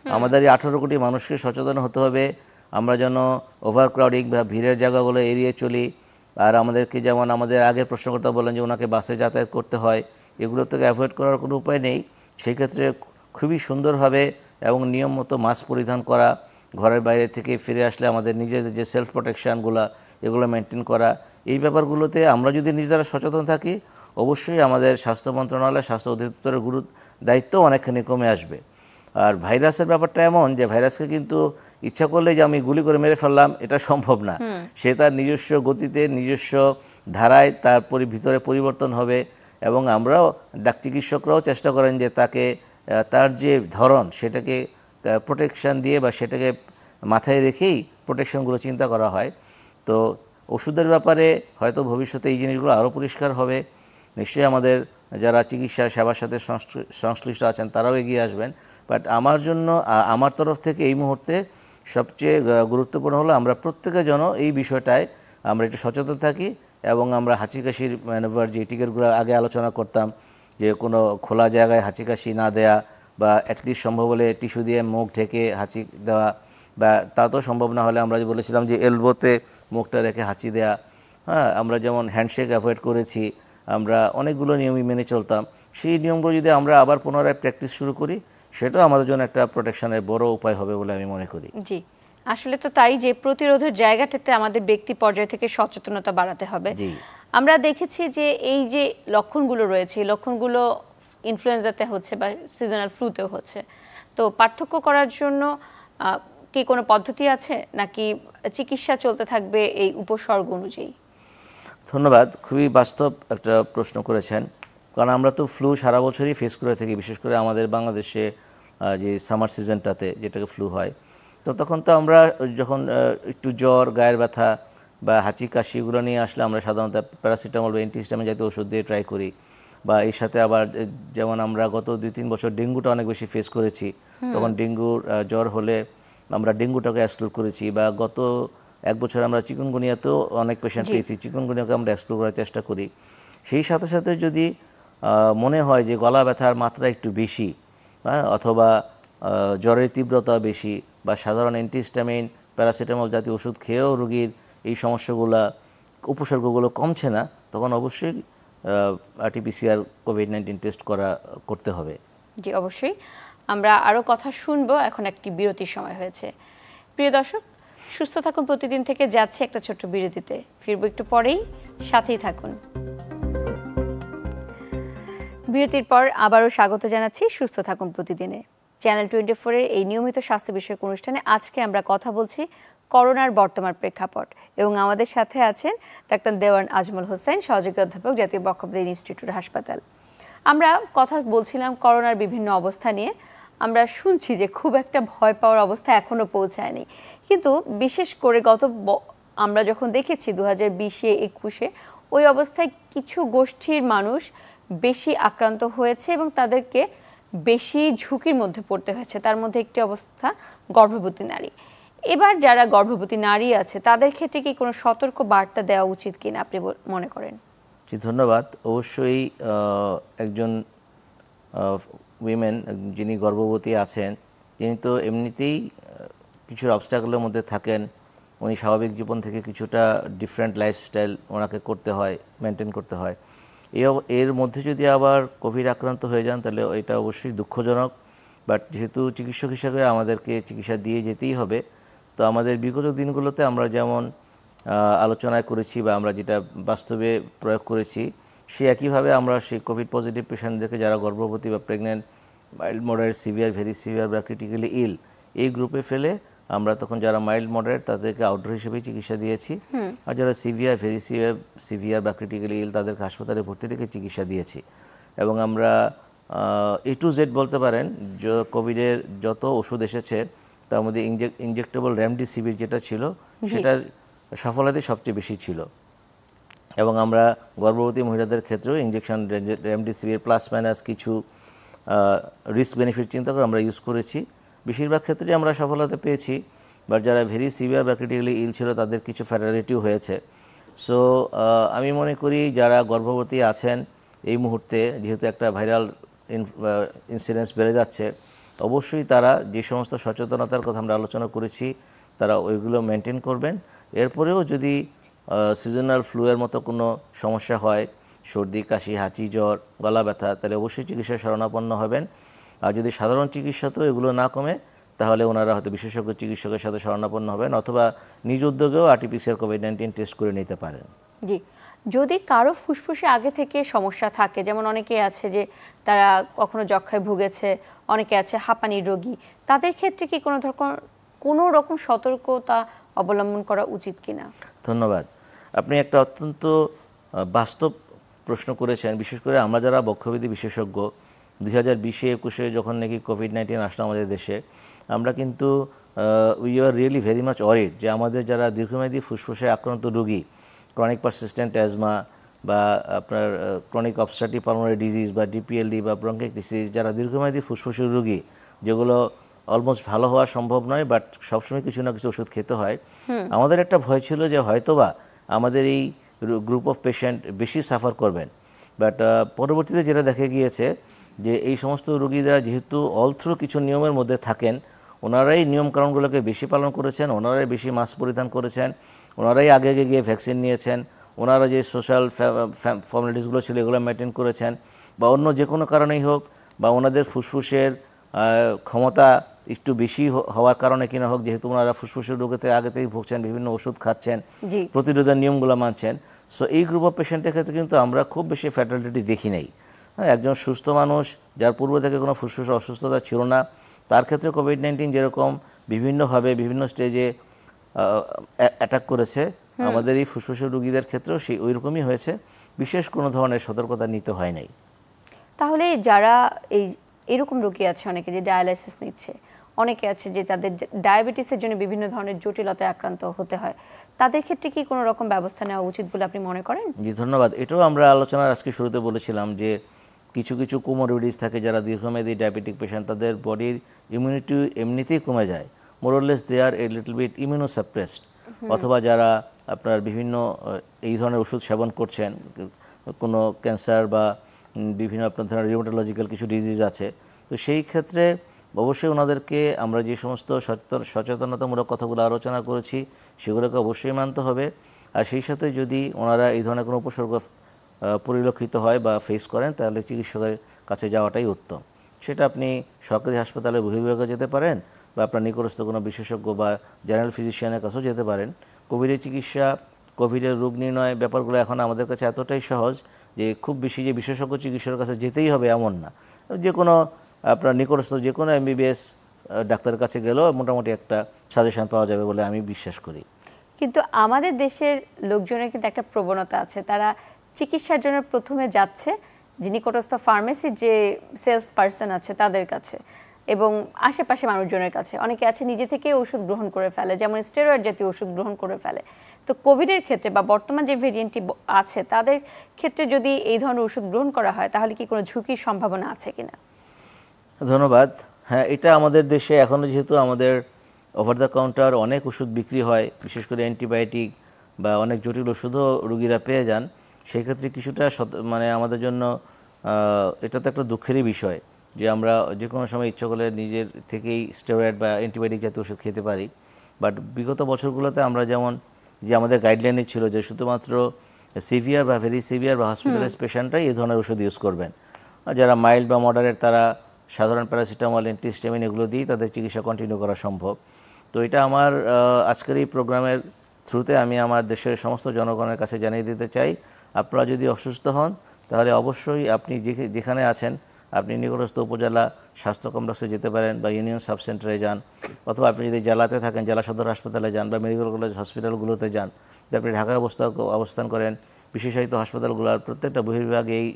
আমাদের এই 18 কোটি মানুষকে সচেতন হতে হবে, আমরা যেন ওভারক্রাউডিং বা ভিড়ের জায়গাগুলো এড়িয়ে চলি। আর আমাদেরকে যেমন আমাদের আগের প্রশ্নকর্তা বলেন যে ওনাকে বাসে যাতায়াত করতে হয়, এগুলো থেকে অ্যাভয়েড করার কোনো উপায় নেই। সেই ক্ষেত্রে খুবই সুন্দরভাবে এবং নিয়ম মতো মাস্ক পরিধান করা, ঘরের বাইরে থেকে ফিরে আসলে আমাদের নিজেদের যে সেলফ প্রোটেকশানগুলো এগুলো মেনটেন করা, এই ব্যাপারগুলোতে আমরা যদি নিজেরা সচেতন থাকি অবশ্যই আমাদের স্বাস্থ্য মন্ত্রণালয়, স্বাস্থ্য অধিদপ্তরের দায়িত্ব অনেকখানি কমে আসবে। আর ভাইরাসের ব্যাপারটা এমন যে ভাইরাসকে কিন্তু ইচ্ছা করলে যে আমি গুলি করে মেরে ফেললাম এটা সম্ভব না। সে তার নিজস্ব গতিতে নিজস্ব ধারায় তার ভিতরে পরিবর্তন হবে এবং আমরাও চিকিৎসকরাও চেষ্টা করেন যে তাকে তার যে ধরন সেটাকে প্রোটেকশান দিয়ে বা সেটাকে মাথায় রেখেই প্রোটেকশনগুলো চিন্তা করা হয়। তো ওষুধের ব্যাপারে হয়তো ভবিষ্যতে এই জিনিসগুলো আরও পরিষ্কার হবে। নিশ্চয়ই আমাদের যারা চিকিৎসা সেবার সাথে সংশ্লিষ্ট আছেন তারাও এগিয়ে আসবেন। বাট আমার জন্য আমার তরফ থেকে এই মুহূর্তে সবচেয়ে গুরুত্বপূর্ণ হলো আমরা প্রত্যেকে যেন এই বিষয়টায় আমরা একটু সচেতন থাকি এবং আমরা হাঁচি কাশির ম্যানুভার যে টিকেটগুলো আগে আলোচনা করতাম যে কোনো খোলা জায়গায় হাঁচি কাশি না দেয়া বা অ্যাটলিস্ট সম্ভব হলে টিস্যু দিয়ে মুখ ঢেকে হাঁচি দেওয়া, বা তা তো সম্ভব না হলে আমরা যে বলেছিলাম যে এলবোতে মুখটা রেখে হাঁচি দেয়া, হ্যাঁ, আমরা যেমন হ্যান্ডশেক অ্যাভয়েড করেছি, আমরা অনেকগুলো নিয়মই মেনে চলতাম। সেই নিয়মগুলো যদি আমরা আবার পুনরায় প্র্যাকটিস শুরু করি সেটাও আমাদের জন্য একটা প্রোটেকশনের বড় উপায় হবে বলে আমি মনে করি। জি, আসলে তো তাই যে প্রতিরোধের জায়গাটাতে আমাদের ব্যক্তি পর্যায় থেকে সচেতনতা বাড়াতে হবে। জি, আমরা দেখেছি যে এই যে লক্ষণগুলো রয়েছে এই লক্ষণগুলো ইনফ্লুয়েঞ্জাতে হচ্ছে বা সিজনাল ফ্লুতেও হচ্ছে, তো পার্থক্য করার জন্য কি কোনো পদ্ধতি আছে নাকি চিকিৎসা চলতে থাকবে এই উপসর্গ অনুযায়ী? ধন্যবাদ, খুবই বাস্তব একটা প্রশ্ন করেছেন। কারণ আমরা তো ফ্লু সারা বছরই ফেস করে থাকি, বিশেষ করে আমাদের বাংলাদেশে যে সামার সিজনটাতে যেটাকে ফ্লু হয়, তো তখন তো আমরা যখন একটু জ্বর, গায়ের ব্যথা বা হাঁচি কাশি এগুলো নিয়ে আসলে আমরা সাধারণত প্যারাসিটামল বা অ্যান্টিহিস্টামিন জাতীয় ওষুধ দিয়ে ট্রাই করি। বা এর সাথে আবার যেমন আমরা গত 2-3 বছর ডেঙ্গুটা অনেক বেশি ফেস করেছি, তখন ডেঙ্গুর জ্বর হলে আমরা ডেঙ্গুটাকে এক্সক্লুড করেছি। বা গত 1 বছর আমরা চিকুনগুনিয়াতেও অনেক পেশেন্ট পেয়েছি, চিকুনগুনিয়াকে আমরা এক্সক্লুড করার চেষ্টা করি। সেই সাথে সাথে যদি মনে হয় যে গলা ব্যথার মাত্রা একটু বেশি, অথবা জ্বরের তীব্রতা বেশি, বা সাধারণ অ্যান্টিহিস্টামিন প্যারাসিটামল জাতীয় ওষুধ খেয়েও রোগীর এই সমস্যাগুলো উপসর্গগুলো কমছে না, তখন অবশ্যই আরটিপিসিআর কোভিড-19 টেস্ট করতে হবে। জি, অবশ্যই। আমরা আরও কথা শুনবো, এখন একটি বিরতির সময় হয়েছে। প্রিয় দর্শক, সুস্থ থাকুন প্রতিদিন থেকে যাচ্ছে একটা ছোট্ট বিরতিতে, ফিরবো একটু পরেই, সাথেই থাকুন। বিরতির পর আবারও স্বাগত জানাচ্ছি সুস্থ থাকুন প্রতিদিনে। চ্যানেল 24-এর এই নিয়মিত স্বাস্থ্য বিষয়ক অনুষ্ঠানে আজকে আমরা কথা বলছি করোনার বর্তমান প্রেক্ষাপট, এবং আমাদের সাথে আছেন ডাক্তার দেওয়ান আজমল হোসেন, সহযোগী অধ্যাপক, জাতীয় বক্ষব্যাধি ইনস্টিটিউট হাসপাতাল। আমরা কথা বলছিলাম করোনার বিভিন্ন অবস্থা নিয়ে। আমরা শুনছি যে খুব একটা ভয় পাওয়ার অবস্থা এখনও পৌঁছায়নি, কিন্তু বিশেষ করে আমরা যখন দেখেছি 2020-এ 21-এ ওই অবস্থায় কিছু গোষ্ঠীর মানুষ বেশি আক্রান্ত হয়েছে এবং তাদেরকে বেশি ঝুঁকির মধ্যে পড়তে হয়েছে। তার মধ্যে একটি অবস্থা গর্ভবতী নারী। এবার যারা গর্ভবতী নারী আছে তাদের ক্ষেত্রে কি কোনো সতর্ক বার্তা দেওয়া উচিত কিনা আপনি মনে করেন? জি, ধন্যবাদ। অবশ্যই একজন উইমেন যিনি গর্ভবতী আছেন তিনি তো এমনিতেই কিছু অবস্ট্যাকলের মধ্যে থাকেন, উনি স্বাভাবিক জীবন থেকে কিছুটা ডিফারেন্ট লাইফস্টাইল ওনাকে করতে হয়, মেনটেন করতে হয়। এর মধ্যে যদি আবার কোভিড আক্রান্ত হয়ে যান তাহলে এটা অবশ্যই দুঃখজনক। বাট যেহেতু চিকিৎসক হিসাবে আমাদেরকে চিকিৎসা দিয়ে যেতেই হবে, তো আমাদের বিগত দিনগুলোতে আমরা যেমন আলোচনায় করেছি বা আমরা যেটা বাস্তবে প্রয়োগ করেছি, সে একইভাবে আমরা সেই কোভিড পজিটিভ পেশেন্টদেরকে যারা গর্ভবতী বা pregnant, mild moderate, severe, very severe বা ক্রিটিক্যালি ইল এই গ্রুপে ফেলে আমরা তখন যারা মাইল্ড মডারেট তাদেরকে আউটডোর হিসেবেই চিকিৎসা দিয়েছি, আর যারা সিভিয়ার, ভেরি সিভিয়ার বা ক্রিটিক্যালি ইল তাদেরকে হাসপাতালে ভর্তি রেখে চিকিৎসা দিয়েছি। এবং আমরা A to Z বলতে পারেন যে কোভিডের যত ওষুধ এসেছে তার মধ্যে ইনজেক্টেবল রেমডেসিভির যেটা ছিল সেটার সফলতা সবচেয়ে বেশি ছিল। এবং আমরা গর্ভবতী মহিলাদের ক্ষেত্রেও ইনজেকশন রেমডেসিভির প্লাস মাইনাস কিছু রিস্ক বেনিফিট চিন্তা করে আমরা ইউজ করেছি। বেশিরভাগ ক্ষেত্রে আমরা সফলতা পেয়েছি, বাট যারা ভেরি সিভিয়ার বা ক্রিটিক্যালি ইল ছিল তাদের কিছু ফ্যাটালিটিও হয়েছে। সো আমি মনে করি যারা গর্ভবতী আছেন এই মুহূর্তে, যেহেতু একটা ভাইরাল ইনসিডেন্স বেড়ে যাচ্ছে, অবশ্যই তারা যে সমস্ত সচেতনতার কথা আমরা আলোচনা করেছি তারা ওইগুলো মেনটেন করবেন। এরপরেও যদি সিজনাল ফ্লুয়ের মতো কোনো সমস্যা হয়, সর্দি, কাশি, হাঁচি, জ্বর, গলা ব্যথা, তাহলে অবশ্যই চিকিৎসায় শরণাপন্ন হবেন। আর যদি সাধারণ চিকিৎসাতেও এগুলো না কমে তাহলে ওনারা হয়তো বিশেষজ্ঞ চিকিৎসকের সাথে শরণাপন্ন হবেন, অথবা নিজ উদ্যোগেও আরটিপিসিআর কোভিড-19 টেস্ট করে নিতে পারেন। জি, যদি কারো ফুসফুসে আগে থেকে সমস্যা থাকে, যেমন অনেকে আছে যে তারা কখনো যক্ষ্মায় ভুগেছে, অনেকে আছে হাঁপানির রোগী, তাদের ক্ষেত্রে কি কোনো রকম সতর্কতা অবলম্বন করা উচিত কিনা? ধন্যবাদ। আপনি একটা অত্যন্ত বাস্তব প্রশ্ন করেছেন। বিশেষ করে আমরা যারা বক্ষব্যাধি বিশেষজ্ঞ 2020-21 যখন নাকি কোভিড-19 আসলো আমাদের দেশে, আমরা কিন্তু we are really very much worried যে আমাদের যারা দীর্ঘমেয়াদী ফুসফুসে আক্রান্ত রোগী, ক্রনিক পারসিস্টেন্ট অ্যাজমা বা আপনার ক্রনিক অবস্ট্রাকটিভ পালমোনারি ডিজিজ বা ডিপিএলডি বা ব্রঙ্কাইটিস, যারা দীর্ঘমেয়াদী ফুসফুসের রোগী যেগুলো অলমোস্ট ভালো হওয়া সম্ভব নয়, বাট সবসময় কিছু না কিছু ওষুধ খেতে হয়, আমাদের একটা ভয় ছিল যে হয়তোবা আমাদের এই গ্রুপ অফ পেশেন্ট বেশি সাফার করবেন। বাট পরবর্তীতে যেটা দেখা গিয়েছে যে এই সমস্ত রোগীরা যেহেতু অল থ্রু কিছু নিয়মের মধ্যে থাকেন, ওনারাই নিয়মকানুনগুলোকে বেশি পালন করেছেন, ওনারাই বেশি মাস্ক পরিধান করেছেন, ওনারাই আগে গিয়ে ভ্যাকসিন নিয়েছেন, ওনারা যে সোশ্যাল ফর্মালিটিসগুলো ছিল এগুলো মেনটেন করেছেন, বা অন্য যে কোনো কারণেই হোক, বা ওনাদের ফুসফুসের ক্ষমতা একটু বেশি হওয়ার কারণে কিনা হোক, যেহেতু ওনারা ফুসফুসের রোগেতে আগে থেকেই ভুগছেন, বিভিন্ন ওষুধ খাচ্ছেন, প্রতিরোধের নিয়মগুলো মানছেন। সো এই গ্রুপ অফ পেশেন্টের ক্ষেত্রে কিন্তু আমরা খুব বেশি ফ্যাটালিটি দেখি নাই। হ্যাঁ, একজন সুস্থ মানুষ যার পূর্ব থেকে কোনো ফুসফুসের অসুস্থতা ছিল না, তার ক্ষেত্রে কোভিড-19 যেরকম বিভিন্নভাবে বিভিন্ন স্টেজে অ্যাটাক করেছে, আমাদের এই ফুসফুসের রোগীদের ক্ষেত্রেও সেই ওইরকমই হয়েছে। বিশেষ কোনো ধরনের সতর্কতা নিতে হয় নাই। তাহলে যারা এরকম রোগী আছে, অনেকে যে ডায়ালাইসিস নিচ্ছে, অনেকে আছে যে তাদের ডায়াবেটিসের জন্য বিভিন্ন ধরনের জটিলতায় আক্রান্ত হতে হয়, তাদের ক্ষেত্রে কি কোনো রকম ব্যবস্থা নেওয়া উচিত বলে আপনি মনে করেন? জি, ধন্যবাদ। এটাও আমরা আলোচনার আজকে শুরুতে বলেছিলাম যে কিছু কিছু কোমরবিডিজ থাকে, যারা দীর্ঘমেয়াদী ডায়াবেটিক পেশেন্ট, তাদের বডির ইমিউনিটি এমনিতেই কমে যায়, মোরলেস দে আর এ লিটল বিট ইমিউনোসাপ্রেসড, অথবা যারা আপনার বিভিন্ন এই ধরনের ওষুধ সেবন করছেন, কোনো ক্যান্সার বা বিভিন্ন আপনার ধরনের রিউমাটোলজিক্যাল কিছু ডিজিজ আছে, তো সেই ক্ষেত্রে অবশ্যই ওনাদেরকে আমরা যে সমস্ত সচেতনতামূলক কথাগুলো আলোচনা করেছি সেগুলোকে অবশ্যই মানতে হবে। আর সেই সাথে যদি ওনারা এই ধরনের কোনো উপসর্গ পরিলক্ষিত হয় বা ফেস করেন, তাহলে চিকিৎসকের কাছে যাওয়াটাই উত্তম। সেটা আপনি সরকারি হাসপাতালের বহির্বিভাগে যেতে পারেন, বা আপনার নিকটস্থ কোনো বিশেষজ্ঞ বা জেনারেল ফিজিশিয়ানের কাছেও যেতে পারেন। কোভিডের চিকিৎসা, কোভিডের রোগ নির্ণয় ব্যাপারগুলো এখন আমাদের কাছে এতটাই সহজ যে খুব বেশি যে বিশেষজ্ঞ চিকিৎসকের কাছে যেতেই হবে এমন না। যে কোনো আপনার নিকটস্থ যে কোনো এমবিবিএস ডাক্তারের কাছে গেলেও মোটামুটি একটা সাজেশন পাওয়া যাবে বলে আমি বিশ্বাস করি। কিন্তু আমাদের দেশের লোকজনের কিন্তু একটা প্রবণতা আছে, তারা চিকিৎসার জন্য প্রথমে যাচ্ছে যে নিকটস্থ ফার্মেসির যে সেলস পার্সন আছে তাদের কাছে, এবং আশেপাশে মানুষজনের কাছে। অনেকে আছে নিজে থেকে ওষুধ গ্রহণ করে ফেলে, যেমন স্টেরয়েড জাতীয় ওষুধ গ্রহণ করে ফেলে। তো কোভিডের ক্ষেত্রে বা বর্তমান যে ভেরিয়েন্টটি আছে তাদের ক্ষেত্রে যদি এই ধরনের ওষুধ গ্রহণ করা হয়, তাহলে কি কোনো ঝুঁকির সম্ভাবনা আছে কিনা? ধন্যবাদ। হ্যাঁ, এটা আমাদের দেশে এখনও যেহেতু আমাদের ওভার দ্য কাউন্টার অনেক ওষুধ বিক্রি হয়, বিশেষ করে অ্যান্টিবায়োটিক বা অনেক জটিল ওষুধও রোগীরা পেয়ে যান, সেক্ষেত্রে কিছুটা মানে আমাদের জন্য এটা তো একটা দুঃখেরই বিষয় যে আমরা যে কোনো সময় ইচ্ছা করলে নিজের থেকেই স্টেরয়েড বা অ্যান্টিবায়োটিক জাতীয় ওষুধ খেতে পারি। বাট বিগত বছরগুলোতে আমরা যেমন যে আমাদের গাইডলাইনে ছিল যে শুধুমাত্র সিভিয়ার বা ভেরি সিভিয়ার বা হসপিটালাইজ পেশেন্টরাই এই ধরনের ওষুধ ইউজ করবেন, আর যারা মাইল্ড বা মডারেট তারা সাধারণ প্যারাসিটামল, অ্যান্টিহিস্টামিন এগুলো দিয়েই তাদের চিকিৎসা কন্টিনিউ করা সম্ভব। তো এটা আমার আজকের এই প্রোগ্রামের থ্রুতে আমি আমার দেশের সমস্ত জনগণের কাছে জানিয়ে দিতে চাই, আপনারা যদি অসুস্থ হন তাহলে অবশ্যই আপনি যেখানে আছেন আপনি নিকটস্থ উপজেলা স্বাস্থ্য কমপ্লেক্সে যেতে পারেন, বা ইউনিয়ন সাব সেন্টারে যান, অথবা আপনি যদি জেলাতে থাকেন জেলা সদর হাসপাতালে যান, বা মেডিকেল কলেজ হসপিটালগুলোতে যান। যদি আপনি ঢাকায় অবস্থান করেন, বিশেষায়িত হাসপাতালগুলোর প্রত্যেকটা বহির্বিভাগে এই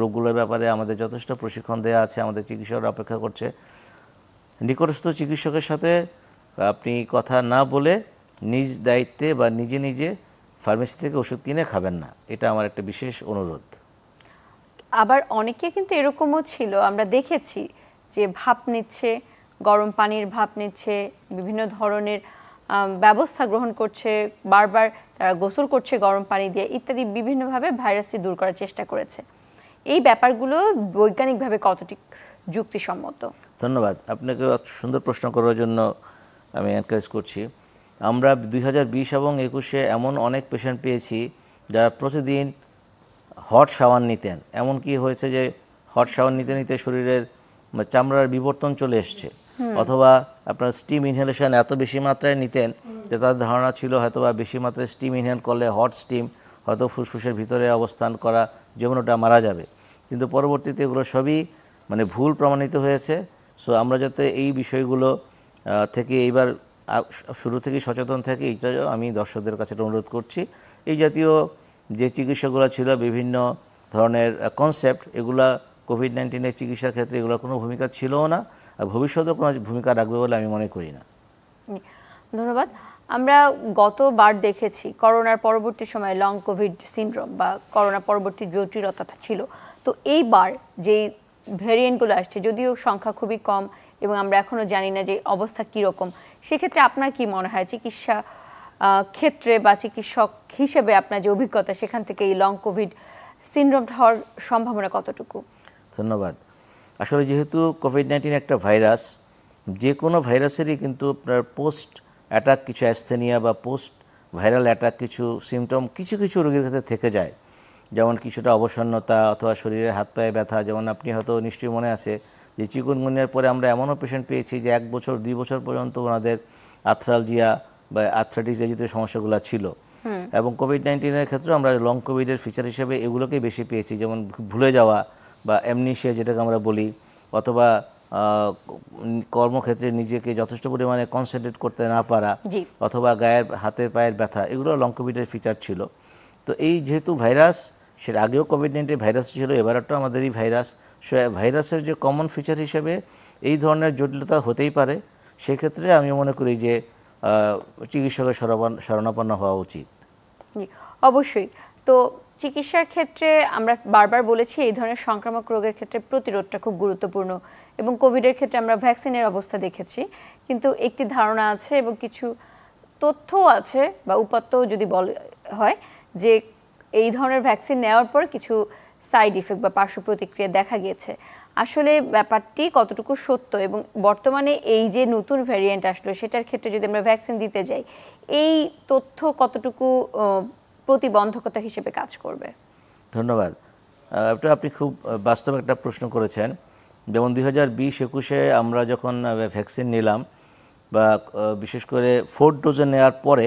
রোগগুলোর ব্যাপারে আমাদের যথেষ্ট প্রশিক্ষণ দেওয়া আছে, আমাদের চিকিৎসকরা অপেক্ষা করছে। নিকটস্থ চিকিৎসকের সাথে আপনি কথা না বলে নিজ দায়িত্বে বা নিজে নিজে ফার্মেসি থেকে ওষুধ কিনে খাবেন না, এটা আমার একটা বিশেষ অনুরোধ। আবার অনেকে কিন্তু এরকমও ছিল, আমরা দেখেছি যে ভাপ নিচ্ছে, গরম পানির ভাপ নিচ্ছে, বিভিন্ন ধরনের ব্যবস্থা গ্রহণ করছে, বারবার তারা গোসল করছে গরম পানি দিয়ে ইত্যাদি, বিভিন্নভাবে ভাইরাসটি দূর করার চেষ্টা করেছে। এই ব্যাপারগুলো বৈজ্ঞানিকভাবে কতটি যুক্তিসম্মত? ধন্যবাদ আপনাকে, সুন্দর প্রশ্ন করার জন্য আমি এনকারেজ করছি। আমরা 2020 এবং 21-এ এমন অনেক পেশেন্ট পেয়েছি যারা প্রতিদিন হট শাওয়ার নিতেন। এমন কি হয়েছে যে হট শাওয়ার নিতে নিতে শরীরের চামড়ার বিবর্তন চলে এসছে, অথবা আপনার স্টিম ইনহেলেশন এত বেশি মাত্রায় নিতেন যে তাদের ধারণা ছিল হয়তোবা বেশি মাত্রায় স্টিম ইনহেল করলে হট স্টিম হয়তো ফুসফুসের ভিতরে অবস্থান করা যেমন ওটা মারা যাবে, কিন্তু পরবর্তীতে এগুলো সবই ভুল প্রমাণিত হয়েছে। সো আমরা যাতে এই বিষয়গুলো থেকে এইবার শুরু থেকেই সচেতন থাকি, এইটা আমি দর্শকদের কাছে অনুরোধ করছি। এই জাতীয় যে চিকিৎসাগুলো ছিল, বিভিন্ন ধরনের কনসেপ্ট, এগুলা কোভিড-19-এর চিকিৎসার ক্ষেত্রে এগুলোর কোনো ভূমিকা ছিলও না, আর ভবিষ্যতেও কোনো ভূমিকা রাখবে বলে আমি মনে করি না। ধন্যবাদ। আমরা গতবার দেখেছি করোনার পরবর্তী সময়ে লং কোভিড সিনড্রোম বা করোনা পরবর্তী জটিলতা ছিল। তো এইবার যেই ভ্যারিয়েন্টগুলো আসছে, যদিও সংখ্যা খুবই কম এবং আমরা এখনও জানি না যে অবস্থা কীরকম, সেক্ষেত্রে আপনার কি মনে হয় চিকিৎসা ক্ষেত্রে বা চিকিৎসক হিসেবে আপনার যে অভিজ্ঞতা, সেখান থেকে এই লং কোভিড সিনড্রোম হওয়ার সম্ভাবনা কতটুকু? ধন্যবাদ। আসলে যেহেতু কোভিড-19 একটা ভাইরাস, যে কোনো ভাইরাসেরই কিন্তু আপনার পোস্ট অ্যাটাক কিছু অ্যাস্থেনিয়া বা পোস্ট ভাইরাল অ্যাটাক কিছু সিমটম কিছু কিছু রোগীর ক্ষেত্রে থেকে যায়, যেমন কিছুটা অবসন্নতা অথবা শরীরের হাত পায়ে ব্যথা। যেমন আপনি হয়তো নিশ্চয়ই মনে আছে যে চিকুনগুনিয়ার পরে আমরা এমনও পেশেন্ট পেয়েছি যে 1 বছর 2 বছর পর্যন্ত ওনাদের আর্থ্রালজিয়া বা আর্থ্রাইটিস এই জাতীয় সমস্যাগুলো ছিল। এবং কোভিড-19-এর ক্ষেত্রে আমরা লং কোভিডের ফিচার হিসেবে এগুলোকেই বেশি পেয়েছি, যেমন ভুলে যাওয়া বা অ্যামনেশিয়া যেটাকে আমরা বলি, অথবা কর্মক্ষেত্রে নিজেকে যথেষ্ট পরিমাণে কনসেন্ট্রেট করতে না পারা, অথবা গায়ের হাতের পায়ের ব্যথা, এগুলো লং কোভিডের ফিচার ছিল। তো এই যেহেতু ভাইরাস, সের আগেও কোভিড-19 ভাইরাস ছিল, এবারটা আমাদের এই ভাইরাসের যে কমন ফিচার হিসেবে এই ধরনের জটিলতা হতেই পারে। সেক্ষেত্রে আমি মনে করি যে চিকিৎসকের শরণাপন্ন হওয়া উচিত। অবশ্যই। তো চিকিৎসার ক্ষেত্রে আমরা বারবার বলেছি এই ধরনের সংক্রামক রোগের ক্ষেত্রে প্রতিরোধটা খুব গুরুত্বপূর্ণ, এবং কোভিডের ক্ষেত্রে আমরা ভ্যাকসিনের অবস্থা দেখেছি। কিন্তু একটি ধারণা আছে এবং কিছু তথ্যও আছে বা উপাত্তও যদি বলা হয় যে এই ধরনের ভ্যাকসিন নেওয়ার পর কিছু সাইড ইফেক্ট বা পার্শ্ব প্রতিক্রিয়া দেখা গিয়েছে। আসলে ব্যাপারটি কতটুকু সত্য, এবং বর্তমানে এই যে নতুন ভ্যারিয়েন্ট আসলো সেটার ক্ষেত্রে যদি আমরা ভ্যাকসিন দিতে যাই, এই তথ্য কতটুকু প্রতিবন্ধকতা হিসেবে কাজ করবে? ধন্যবাদ। এটা আপনি খুব বাস্তব একটা প্রশ্ন করেছেন। যেমন 2020-21-এ আমরা যখন ভ্যাকসিন নিলাম, বা বিশেষ করে 4th ডোজে নেওয়ার পরে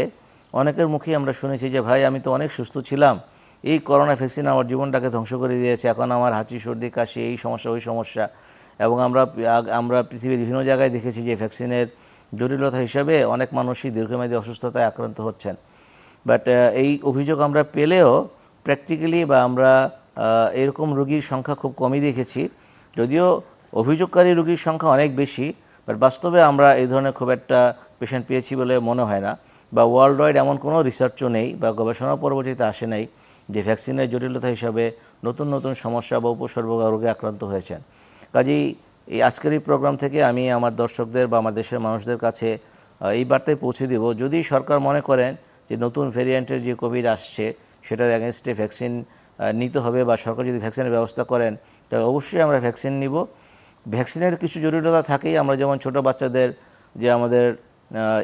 অনেকের মুখেই আমরা শুনেছি যে ভাই আমি তো অনেক সুস্থ ছিলাম, এই করোনা ভ্যাকসিন আমার জীবনটাকে ধ্বংস করে দিয়েছে, এখন আমার হাঁচি সর্দি কাশি এই সমস্যা ওই সমস্যা। এবং আমরা পৃথিবীর বিভিন্ন জায়গায় দেখেছি যে ভ্যাকসিনের জটিলতা হিসাবে অনেক মানুষই দীর্ঘমেয়াদী অসুস্থতায় আক্রান্ত হচ্ছেন। বাট এই অভিযোগ আমরা পেলেও প্র্যাকটিক্যালি বা আমরা এরকম রোগীর সংখ্যা খুব কমই দেখেছি, যদিও অভিযোগকারী রোগীর সংখ্যা অনেক বেশি, বাট বাস্তবে আমরা এই ধরনের খুব একটা পেশেন্ট পেয়েছি বলে মনে হয় না, বা ওয়ার্ল্ড ওয়াইড এমন কোনো রিসার্চও নেই বা গবেষণা পরবর্তীতে আসে নাই যে ভ্যাকসিনের জটিলতা হিসাবে নতুন নতুন সমস্যা বা উপসর্গ রোগে আক্রান্ত হয়েছেন। কাজেই এই আজকের এই প্রোগ্রাম থেকে আমি আমার দর্শকদের বা আমার দেশের মানুষদের কাছে এই বার্তায় পৌঁছে দেব, যদি সরকার মনে করেন যে নতুন ভ্যারিয়েন্টের যে কোভিড আসছে সেটার অ্যাগেনস্টে ভ্যাকসিন নিতে হবে, বা সরকার যদি ভ্যাকসিনের ব্যবস্থা করেন, তাহলে অবশ্যই আমরা ভ্যাকসিন নিব। ভ্যাকসিনের কিছু জটিলতা থাকেই, আমরা যেমন ছোটো বাচ্চাদের যে আমাদের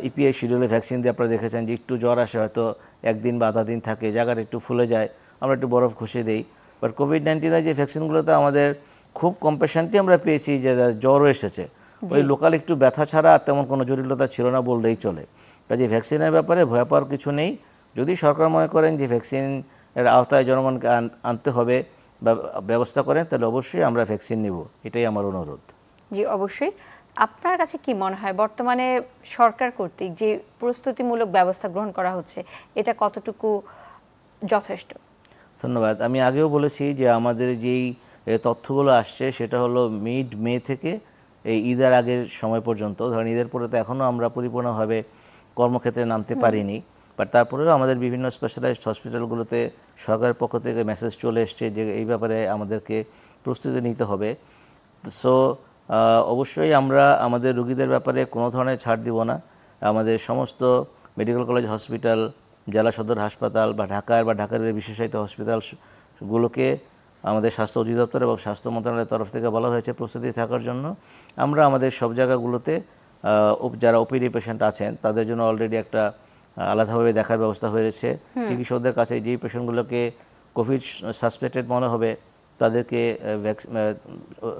ইপিআই শিডিউলে ভ্যাকসিন দিয়ে আপনারা দেখেছেন যে একটু জ্বর আসে, হয়তো 1 দিন বা আধা দিন থাকে, জায়গাটা একটু ফুলে যায়, আমরা একটু বরফ ঘষে দিই। বাট কোভিড-19-এর যে ভ্যাকসিনগুলোতে আমাদের খুব কম পেশেন্টই আমরা পেয়েছি যে জ্বরও এসেছে, ওই লোকাল একটু ব্যথা ছাড়া আর তেমন কোনো জটিলতা ছিল না বললেই চলে। কাজে ভ্যাকসিনের ব্যাপারে ভয় পাওয়ার কিছু নেই। যদি সরকার মনে করেন যে ভ্যাকসিনের আওতায় জনগণকে আনতে হবে বা ব্যবস্থা করেন, তাহলে অবশ্যই আমরা ভ্যাকসিন নিব, এটাই আমার অনুরোধ। জি অবশ্যই। আপনার কাছে কি মনে হয় বর্তমানে সরকার কর্তৃক যে প্রস্তুতিমূলক ব্যবস্থা গ্রহণ করা হচ্ছে এটা কতটুকু যথেষ্ট? ধন্যবাদ। আমি আগেও বলেছি যে আমাদের যেই তথ্যগুলো আসছে সেটা হলো মিড-মে থেকে এই ঈদের আগের সময় পর্যন্ত। ধরেন ঈদের পরে তো এখনও আমরা পরিপূর্ণভাবে কর্মক্ষেত্রে নামতে পারিনি, বাট তারপরেও আমাদের বিভিন্ন স্পেশালাইজড হসপিটালগুলোতে সরকারের পক্ষ থেকে মেসেজ চলে এসছে যে এই ব্যাপারে আমাদেরকে প্রস্তুতি নিতে হবে। সো অবশ্যই আমরা আমাদের রোগীদের ব্যাপারে কোনো ধরনের ছাড় দিব না। আমাদের সমস্ত মেডিকেল কলেজ হসপিটাল, জেলা সদর হাসপাতাল বা ঢাকার বিশেষায়িত হসপিটালগুলোকে আমাদের স্বাস্থ্য অধিদপ্তর এবং স্বাস্থ্য মন্ত্রণালয়ের তরফ থেকে বলা হয়েছে প্রস্তুতি থাকার জন্য। আমরা আমাদের সব জায়গাগুলোতে যারা ওপিডি পেশেন্ট আছেন তাদের জন্য অলরেডি একটা আলাদাভাবে দেখার ব্যবস্থা হয়েছে। চিকিৎসকদের কাছে যেই পেশেন্টগুলোকে কোভিড সাসপেক্টেড মনে হবে তাদেরকে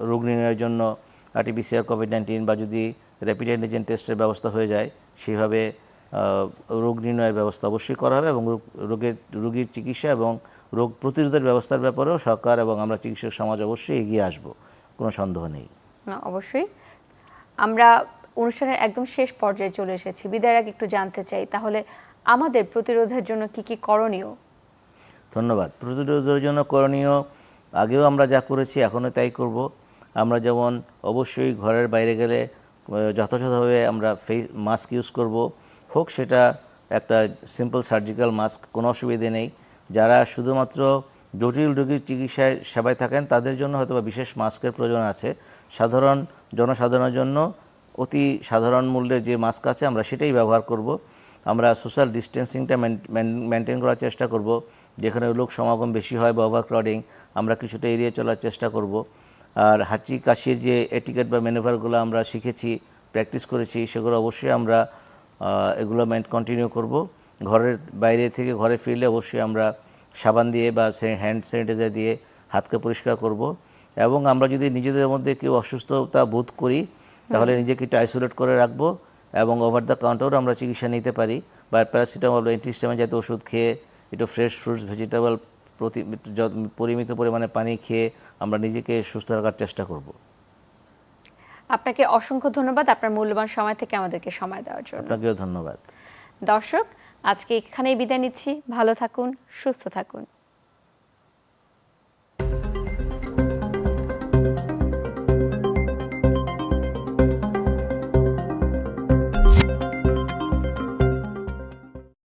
রোগ নির্ণয়ের জন্য RT-PCR COVID-19 বা যদি র্যাপিড অ্যান্টিজেন টেস্টের ব্যবস্থা হয়ে যায় সেইভাবে রোগ নির্ণয়ের ব্যবস্থা অবশ্যই করা হবে এবং রোগীর চিকিৎসা এবং রোগ প্রতিরোধের ব্যবস্থার ব্যাপারেও সরকার এবং আমরা চিকিৎসক সমাজ অবশ্যই এগিয়ে আসব, কোনো সন্দেহ নেই। অবশ্যই। আমরা অনুষ্ঠানের একদম শেষ পর্যায়ে চলে এসেছি, বিদায়ের আগে একটু জানতে চাই তাহলে আমাদের প্রতিরোধের জন্য কি কি করণীয়? ধন্যবাদ। প্রতিরোধের জন্য করণীয় আগেও আমরা যা করেছি এখনও তাই করব। আমরা যেমন অবশ্যই ঘরের বাইরে গেলে যথাযথভাবে আমরা মাস্ক ইউজ করব, হোক সেটা একটা সিম্পল সার্জিক্যাল মাস্ক, কোনো অসুবিধে নেই। যারা শুধুমাত্র জটিল রোগীর চিকিৎসায় সেবায় থাকেন তাদের জন্য হয়তো বিশেষ মাস্কের প্রয়োজন আছে। সাধারণ জনসাধারণের জন্য অতি সাধারণ মূল্যের যে মাস্ক আছে আমরা সেটাই ব্যবহার করব। আমরা সোশ্যাল ডিস্টেন্সিংটা মেনটেন করার চেষ্টা করব। যেখানে লোক সমাগম বেশি হয় বা ওভারক্রাউডিং আমরা কিছুটা এড়িয়ে চলার চেষ্টা করব। আর হাঁচি কাশির যে এটিকেট বা ম্যানুভারগুলো আমরা শিখেছি, প্র্যাকটিস করেছি, সেগুলো অবশ্যই আমরা এগুলো কন্টিনিউ করব। ঘরের বাইরে থেকে ঘরে ফিরলে অবশ্যই আমরা সাবান দিয়ে বা হ্যান্ড স্যানিটাইজার দিয়ে হাতকে পরিষ্কার করব। এবং আমরা যদি নিজেদের মধ্যে কেউ অসুস্থতা বোধ করি তাহলে নিজেকে একটু আইসোলেট করে রাখবো এবং ওভার দ্য কাউন্টারও আমরা চিকিৎসা নিতে পারি বা প্যারাসিটামল বা অ্যান্টিহিস্টামিন জাতীয় ওষুধ খেয়ে একটু ফ্রেশ ফ্রুটস ভেজিটেবল পরিমিত পরিমাণে পানি খেয়ে আমরা নিজেকে সুস্থ রাখার চেষ্টা করব। আপনাকে অসংখ্য ধন্যবাদ আপনার মূল্যবান সময় থেকে আমাদেরকে সময় দেওয়ার জন্য। আপনাকেও ধন্যবাদ। দর্শক, আজকে এখানেই বিদায় নিচ্ছি। ভালো থাকুন, সুস্থ থাকুন।